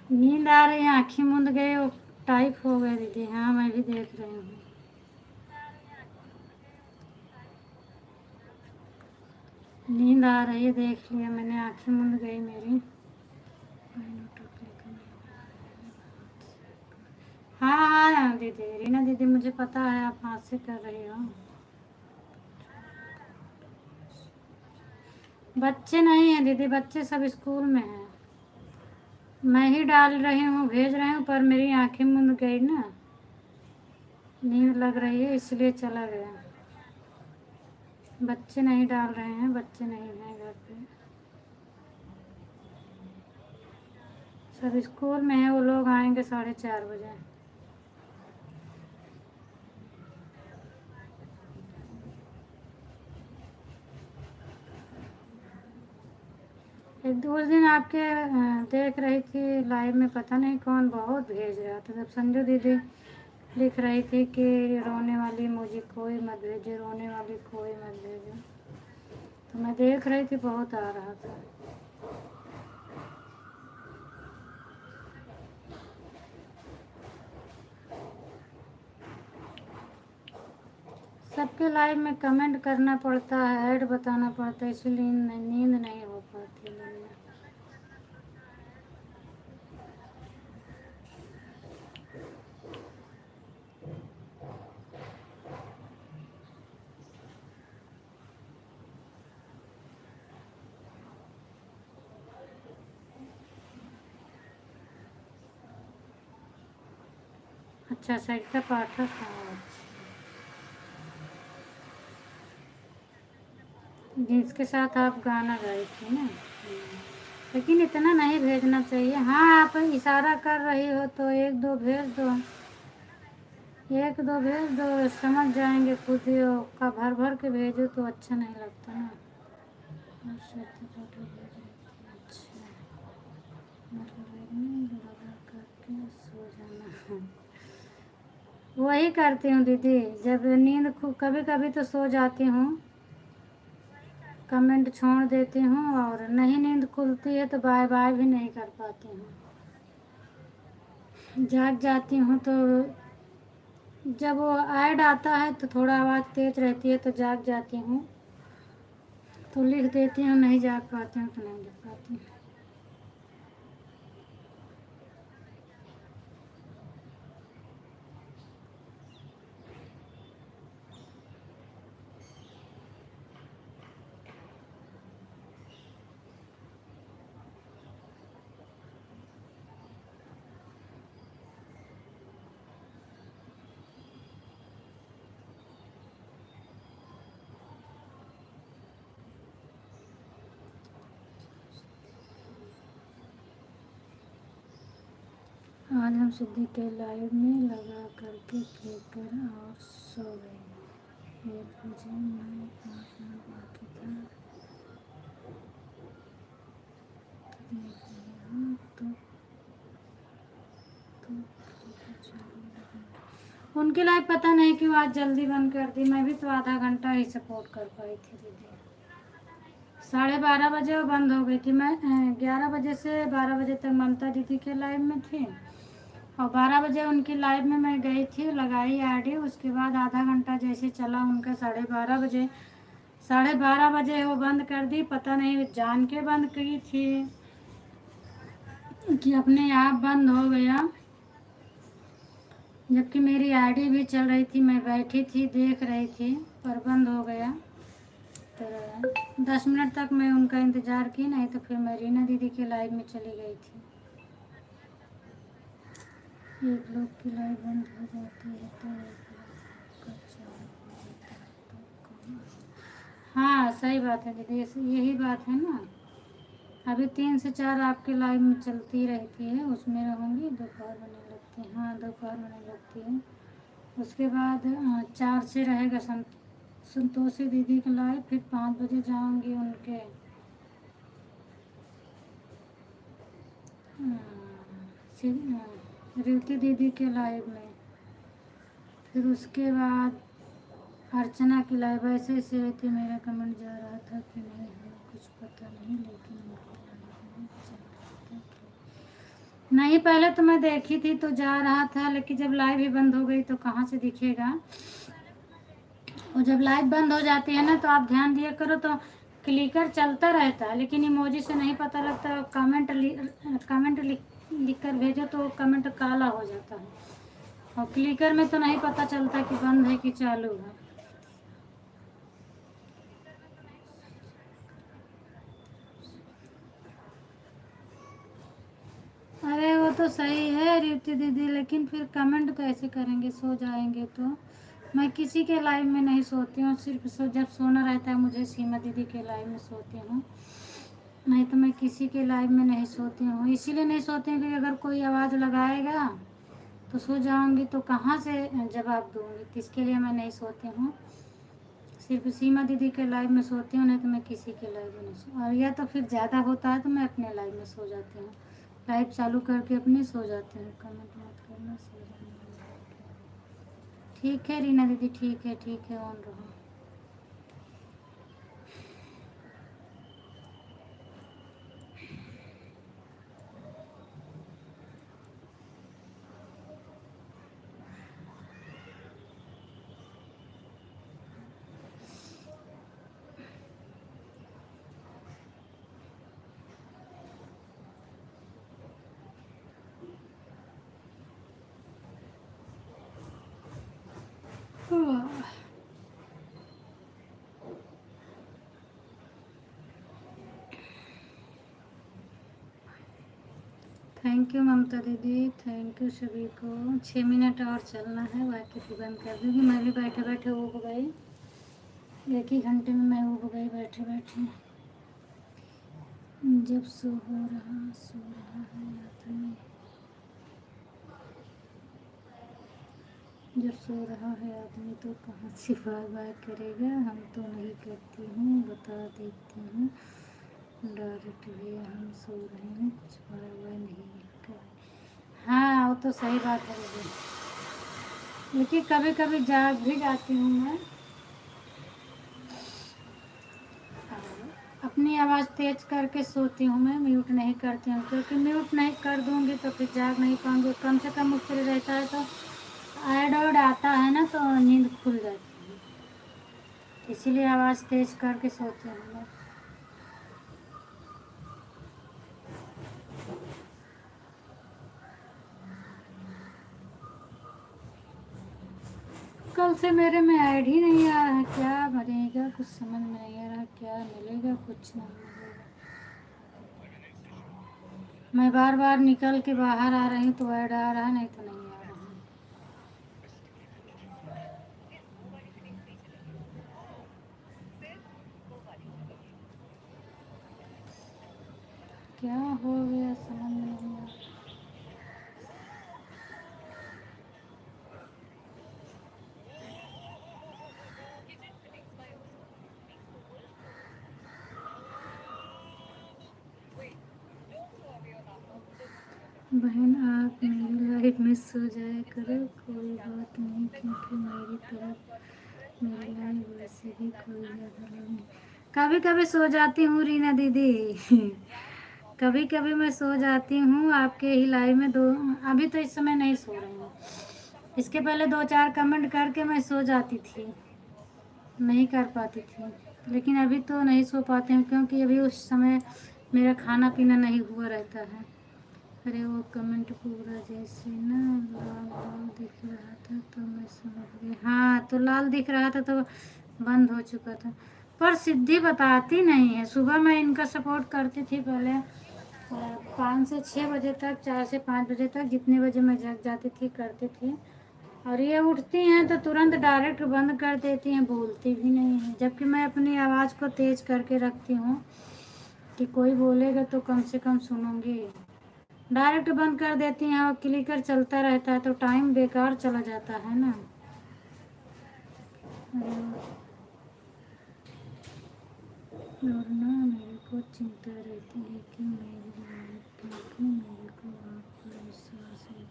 नींद आ रही है, आँखें मूंद गए, वो टाइप हो गए दीदी। हाँ मैं भी देख रही हूँ। नींद आ रही है, देख लिया मैंने, आँखें मूंद गई मेरी। हाँ हाँ दीदी, रीना दीदी मुझे पता है आप हाथ से कर रही हो। बच्चे नहीं हैं दीदी, बच्चे सब स्कूल में हैं। मैं ही डाल रही हूँ, भेज रही हूँ, पर मेरी आंखें मुंद गई ना, नींद लग रही है इसलिए चला गया। बच्चे नहीं डाल रहे हैं, बच्चे नहीं हैं घर पे, सब स्कूल में है। वो लोग आएंगे 4:30 बजे। एक दो दिन आपके देख रही थी लाइव में, पता नहीं कौन बहुत भेज रहा था। जब संजू दीदी लिख रही थी कि रोने वाली मुझे कोई मत भेजो, रोने वाली कोई मत भेजो, तो मैं देख रही थी बहुत आ रहा था। सबके लाइव में कमेंट करना पड़ता है, ऐड बताना पड़ता है, इसलिए नींद नहीं हो पाती दिन में। अच्छा सरिता पाठक, हाँ जिसके साथ आप गाना गाई थी ना। लेकिन इतना नहीं भेजना चाहिए। हाँ आप इशारा कर रही हो तो एक दो भेज दो, एक दो भेज दो, समझ जाएंगे खुद ही। का भर भर के भेजो तो अच्छा नहीं लगता ना। अच्छा लगा करके सो जाना। वही करती हूँ दीदी, जब नींद कभी कभी तो सो जाती हूँ, कमेंट छोड़ देती हूँ, और नहीं नींद खुलती है तो बाय बाय भी नहीं कर पाती हूँ। जाग जाती हूँ तो जब वो ऐड आता है तो थोड़ा आवाज़ तेज रहती है तो जाग जाती हूँ, तो लिख देती हूँ। नहीं जाग पाती हूँ तो नहीं लिख पाती हूँ। आज हम सिद्धि के लाइव में लगा करके क्लिक कर और सो गए। 1 बजे मैं 5 मिनट बाकी था तो देख लिया। हाँ, तो उनकी लाइव पता नहीं क्यों आज जल्दी बंद कर दी। मैं भी तो आधा घंटा ही सपोर्ट कर पाई थी दीदी। 12:30 बजे वो बंद हो गई थी। मैं 11 बजे से 12 बजे तक ममता दीदी के लाइव में थी, और 12 बजे उनकी लाइव में मैं गई थी, लगाई आईडी। उसके बाद आधा घंटा जैसे चला उनका, 12:30 बजे, 12:30 बजे वो बंद कर दी। पता नहीं जान के बंद की थी कि अपने आप बंद हो गया, जबकि मेरी आईडी भी चल रही थी, मैं बैठी थी देख रही थी, पर बंद हो गया। फिर 10 मिनट तक मैं उनका इंतज़ार की, नहीं तो फिर मैं रीना दीदी के लाइव में चली गई थी। एक लोग की लाइव बंद हो जाती है तो एक लोग का चालू हो जाता है तो कौन। हाँ सही बात है दीदी, यही बात है ना। अभी 3 से 4 आपके लाइव में चलती रहती है, उसमें रहूँगी। दोपहर होने लगती है, हाँ दोपहर होने लगती है। उसके बाद 4 से रहेगा संतोषी दीदी के लाइव, फिर 5 बजे जाऊँगी उनके रीति दीदी के लाइव में। फिर उसके बाद अर्चना की लाइव। ऐसे ऐसे रहती। मेरा कमेंट जा रहा था कि नहीं हमें कुछ पता नहीं, लेकिन उनके लाइव में चल रहा था। नहीं, पहले तो मैं देखी थी तो जा रहा था, लेकिन जब लाइव ही बंद हो गई तो कहाँ से दिखेगा। और जब लाइव बंद हो जाती है ना तो आप ध्यान दिया करो, तो क्लिकर चलता रहता है लेकिन इमोजी से नहीं पता लगता। कमेंट लिख कर भेजो तो कमेंट काला हो जाता है, और क्लिकर में तो नहीं पता चलता कि बंद है कि चालू है। अरे वो तो सही है रीति दीदी, लेकिन फिर कमेंट कैसे करेंगे, सो जाएंगे तो। मैं किसी के लाइव में नहीं सोती हूँ, सिर्फ जब सोना रहता है मुझे सीमा दीदी के लाइव में सोती हूँ, नहीं तो मैं किसी के लाइव में नहीं सोती हूँ। इसीलिए नहीं सोती हूँ क्योंकि अगर कोई आवाज़ लगाएगा तो सो जाऊँगी, तो कहाँ से जवाब दूँगी, तो इसके लिए मैं नहीं सोती हूँ। सिर्फ सीमा दीदी के लाइव में सोती हूँ, नहीं तो मैं किसी के लाइव में नहीं सो, और या तो फिर ज़्यादा होता है तो मैं अपने लाइव में सो जाती हूँ। लाइव चालू करके अपने सो जाते हैं। कमेंट मत करना, सो जाना। ठीक है रीना दीदी, ठीक है, ऑन रहो। थैंक यू ममता दीदी, थैंक यू सभी को। 6 मिनट और चलना है, बाकी फिर बंद कर दूँगी। मैं भी बैठे बैठे ऊब गई, 1 ही घंटे में मैं ऊब गई बैठे बैठे। जब सो रहा है आदमी, जब सो रहा है आदमी तो कहाँ से बाय बाय करेगा। हम तो नहीं करती हूँ, बता देती हूँ डायरेक्ट भैया, हम सो रहे हैं, कुछ बाय बाय नहीं कर। हाँ वो तो सही बात है दीदी, लेकिन कभी कभी जाग भी जाती हूँ मैं। अपनी आवाज़ तेज करके सोती हूँ मैं, म्यूट नहीं करती हूँ, क्योंकि म्यूट नहीं कर दूँगी तो फिर जाग नहीं पाऊँगी। कम से कम मुश्किल रहता है तो ऐड ऑड आता है ना तो नींद खुल जाती है, इसीलिए आवाज़ तेज करके सोती हूँ मैं। कल से मेरे में ऐड ही नहीं आ रहा है, क्या बनेगा कुछ समझ में नहीं आ रहा, क्या मिलेगा कुछ नहीं मिलेगा। मैं बार बार निकल के बाहर आ रही हूँ तो ऐड आ रहा है, नहीं तो नहीं आ रहा है। क्या हो गया समझ में नहीं आ रहा। बहन आप मेरी लाइफ में सो जाया करो, कोई बात नहीं, क्योंकि मेरी तरफ मेरी लाइफ वैसे भी कोई ज़्यादा लोग नहीं। कभी कभी सो जाती हूँ रीना दीदी कभी कभी मैं सो जाती हूँ आपके ही लाइव में। दो अभी तो इस समय नहीं सो रही हूँ, इसके पहले 2-4 कमेंट करके मैं सो जाती थी, नहीं कर पाती थी, लेकिन अभी तो नहीं सो पाते हैं क्योंकि अभी उस समय मेरा खाना पीना नहीं हुआ रहता है। अरे वो कमेंट पूरा जैसे ना लाल लाल दिख रहा था तो मैं समझ गई। हाँ तो लाल दिख रहा था तो बंद हो चुका था, पर सिद्धि बताती नहीं है। सुबह मैं इनका सपोर्ट करती थी पहले, 5 से 6 बजे तक, 4 से 5 बजे तक, जितने बजे मैं जग जाती थी करती थी। और ये उठती हैं तो तुरंत डायरेक्ट बंद कर देती हैं, बोलती भी नहीं है, जबकि मैं अपनी आवाज़ को तेज़ करके रखती हूँ कि कोई बोलेगा तो कम से कम सुनूंगी। डायरेक्ट बंद कर देती हैं और क्लिकर चलता रहता है तो टाइम बेकार चला जाता है ना। और ना मेरे को चिंता रहती है कि मेरी लाइफ, क्योंकि मेरे को आप पर विश्वास है।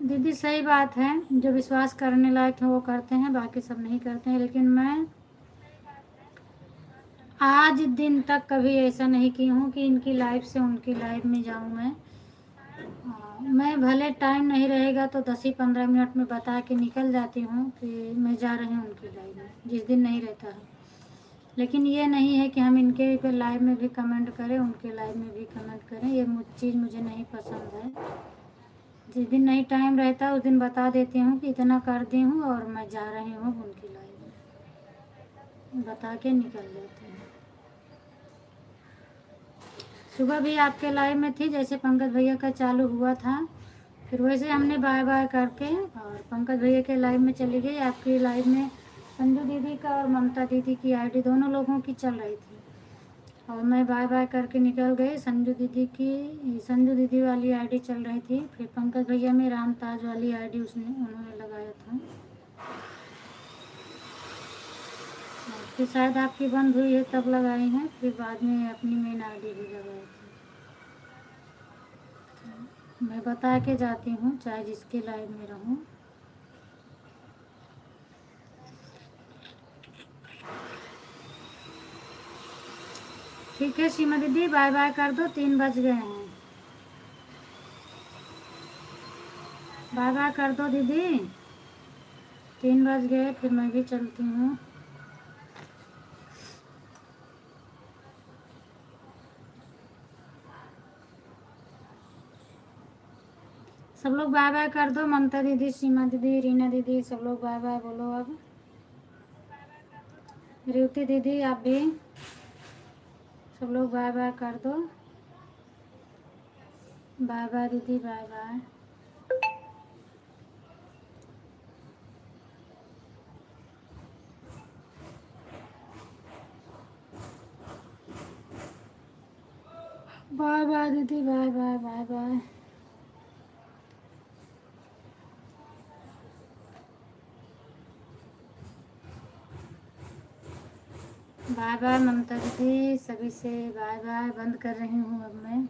दीदी सही बात है, जो विश्वास करने लायक है वो करते हैं, बाकी सब नहीं करते हैं। लेकिन मैं आज दिन तक कभी ऐसा नहीं की हूँ कि इनकी लाइफ से उनकी लाइफ में जाऊँ मैं। मैं भले टाइम नहीं रहेगा तो 10 ही 15 मिनट में बता के निकल जाती हूँ कि मैं जा रही हूँ उनकी लाइफ में, जिस दिन नहीं रहता है। लेकिन ये नहीं है कि हम इनके पे लाइव में भी कमेंट करें, उनके लाइव में भी कमेंट करें, ये चीज़ मुझे नहीं पसंद है। जिस दिन नहीं टाइम रहता उस दिन बता देती हूँ कि इतना कर दी हूँ और मैं जा रही हूँ उनकी लाइव में, बता के निकल जाती हूँ। सुबह भी आपके लाइव में थी, जैसे पंकज भैया का चालू हुआ था, फिर वैसे हमने बाय बाय करके और पंकज भैया के लाइव में चली गई। आपकी लाइव में संजू दीदी का और ममता दीदी की आईडी दोनों लोगों की चल रही थी और मैं बाय बाय करके निकल गई। संजू दीदी वाली आईडी चल रही थी, फिर पंकज भैया में रामताज वाली आईडी उन्होंने लगाया था। फिर शायद आपकी बंद हुई है तब लगाई हैं, फिर बाद में अपनी मेन आईडी भी लगाई थी। मैं बता के जाती हूँ चाहे जिसके लाइव में रहूँ। ठीक है सीमा दीदी, बाय बाय कर दो, 3 बज गए हैं। बाय बाय कर दो दीदी, 3 बज गए, फिर मैं भी चलती हूँ। सब लोग बाय बाय कर दो, ममता दीदी, सीमा दीदी, रीना दीदी, सब लोग बाय बाय बोलो। अब रेवती दीदी आप भी, सब लोग बाय बाय कर दो। बाय बाय दीदी, बाय बाय। बाय बाय दीदी, bye bye, bye bye. Bye bye Mamata दीदी, सभी से बाय बाय, बंद कर रही हूँ अब मैं।